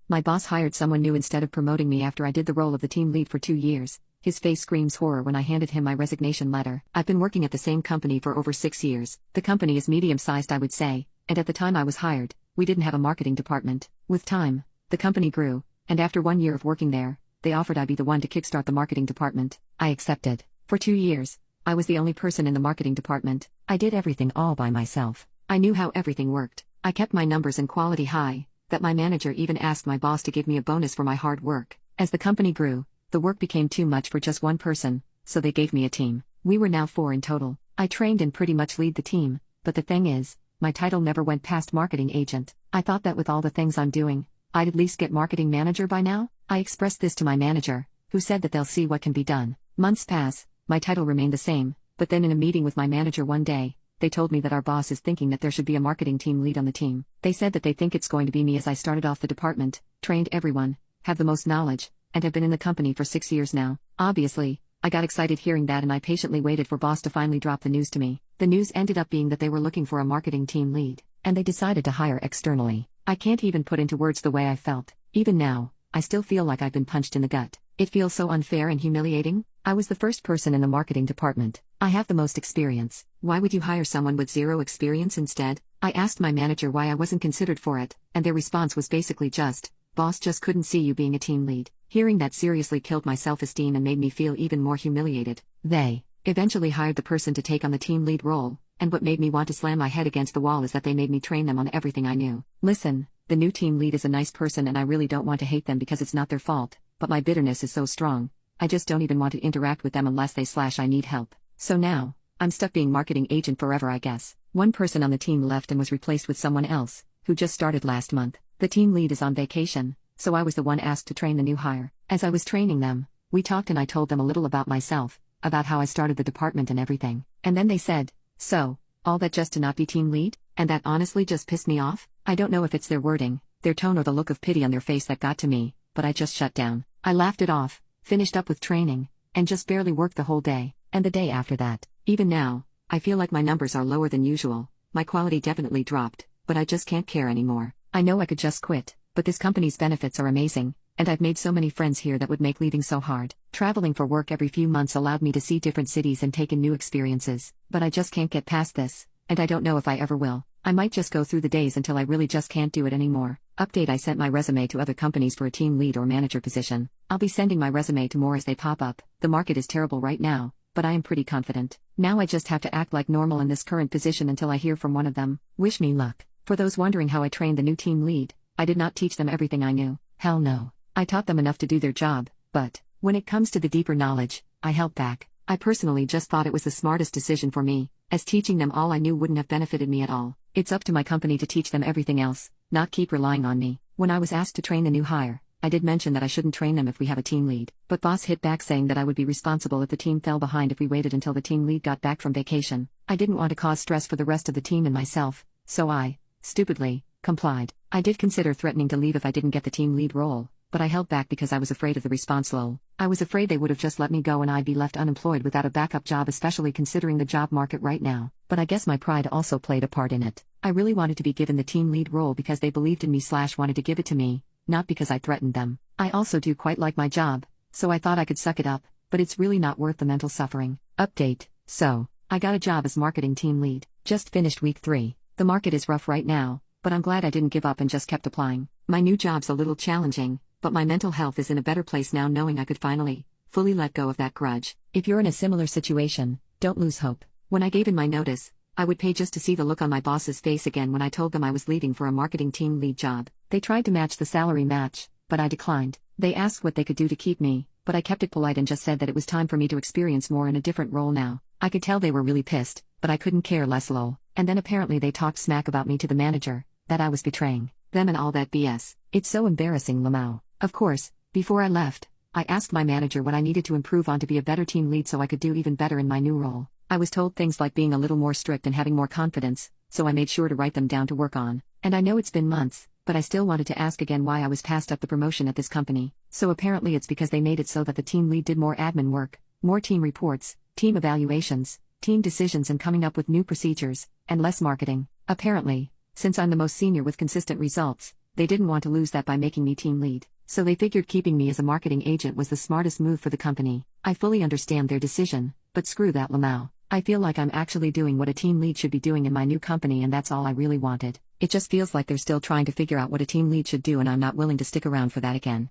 My boss hired someone new instead of promoting me after I did the role of the team lead for 2 years. His face screams horror when I handed him my resignation letter. I've been working at the same company for over 6 years. The company is medium-sized, I would say, and at the time I was hired, we didn't have a marketing department. With time, the company grew, and after 1 year of working there, they offered I be the one to kickstart the marketing department. I accepted. For 2 years, I was the only person in the marketing department. I did everything all by myself. I knew how everything worked. I kept my numbers and quality high, that my manager even asked my boss to give me a bonus for my hard work. As the company grew, the work became too much for just one person, so they gave me a team. We were now 4 in total. I trained and pretty much lead the team, but the thing is, my title never went past marketing agent. I thought that with all the things I'm doing, I'd at least get marketing manager by now. I expressed this to my manager, who said that they'll see what can be done. Months pass, my title remained the same, but then in a meeting with my manager one day, they told me that our boss is thinking that there should be a marketing team lead on the team. They said that they think it's going to be me, as I started off the department, trained everyone, have the most knowledge, and have been in the company for 6 years now. Obviously, I got excited hearing that, and I patiently waited for boss to finally drop the news to me. The news ended up being that they were looking for a marketing team lead, and they decided to hire externally. I can't even put into words the way I felt. Even now, I still feel like I've been punched in the gut. It feels so unfair and humiliating. I was the first person in the marketing department. I have the most experience. Why would you hire someone with 0 experience instead? I asked my manager why I wasn't considered for it, and their response was basically just, boss just couldn't see you being a team lead. Hearing that seriously killed my self-esteem and made me feel even more humiliated. They eventually hired the person to take on the team lead role, and what made me want to slam my head against the wall is that they made me train them on everything I knew. Listen, the new team lead is a nice person and I really don't want to hate them because it's not their fault, but my bitterness is so strong. I just don't even want to interact with them unless I need help. So now, I'm stuck being marketing agent forever, I guess. One person on the team left and was replaced with someone else, who just started last month. The team lead is on vacation, so I was the one asked to train the new hire. As I was training them, we talked and I told them a little about myself, about how I started the department and everything. And then they said, so, all that just to not be team lead? And that honestly just pissed me off. I don't know if it's their wording, their tone, or the look of pity on their face that got to me, but I just shut down. I laughed it off, finished up with training, and just barely worked the whole day, and the day after that. Even now, I feel like my numbers are lower than usual. My quality definitely dropped, but I just can't care anymore. I know I could just quit, but this company's benefits are amazing, and I've made so many friends here that would make leaving so hard. Traveling for work every few months allowed me to see different cities and take in new experiences, but I just can't get past this, and I don't know if I ever will. I might just go through the days until I really just can't do it anymore. Update: I sent my resume to other companies for a team lead or manager position. I'll be sending my resume to more as they pop up. The market is terrible right now, but I am pretty confident. Now I just have to act like normal in this current position until I hear from one of them. Wish me luck. For those wondering how I trained the new team lead, I did not teach them everything I knew. Hell no. I taught them enough to do their job, but when it comes to the deeper knowledge, I held back. I personally just thought it was the smartest decision for me, as teaching them all I knew wouldn't have benefited me at all. It's up to my company to teach them everything else, not keep relying on me. When I was asked to train the new hire, I did mention that I shouldn't train them if we have a team lead, but boss hit back saying that I would be responsible if the team fell behind if we waited until the team lead got back from vacation. I didn't want to cause stress for the rest of the team and myself, so I, stupidly, complied. I did consider threatening to leave if I didn't get the team lead role, but I held back because I was afraid of the response. I was afraid they would have just let me go and I'd be left unemployed without a backup job, especially considering the job market right now. But I guess my pride also played a part in it. I really wanted to be given the team lead role because they believed in me / wanted to give it to me, not because I threatened them. I also do quite like my job, so I thought I could suck it up, but it's really not worth the mental suffering. Update: so, I got a job as marketing team lead. Just finished week 3. The market is rough right now, but I'm glad I didn't give up and just kept applying. My new job's a little challenging, but my mental health is in a better place now knowing I could finally, fully let go of that grudge. If you're in a similar situation, don't lose hope. When I gave in my notice, I would pay just to see the look on my boss's face again when I told them I was leaving for a marketing team lead job. They tried to match the salary match, but I declined. They asked what they could do to keep me, but I kept it polite and just said that it was time for me to experience more in a different role now. I could tell they were really pissed, but I couldn't care less. And then apparently they talked smack about me to the manager, that I was betraying them and all that BS. It's so embarrassing, Lamau. Of course, before I left, I asked my manager what I needed to improve on to be a better team lead so I could do even better in my new role. I was told things like being a little more strict and having more confidence, so I made sure to write them down to work on. And I know it's been months, but I still wanted to ask again why I was passed up the promotion at this company. So apparently it's because they made it so that the team lead did more admin work, more team reports, team evaluations, team decisions and coming up with new procedures, and less marketing. Apparently, since I'm the most senior with consistent results, They didn't want to lose that by making me team lead, so they figured keeping me as a marketing agent was the smartest move for the company. I fully understand their decision, but screw that, Lamau. I feel like I'm actually doing what a team lead should be doing in my new company, and that's all I really wanted. It just feels like they're still trying to figure out what a team lead should do, and I'm not willing to stick around for that again.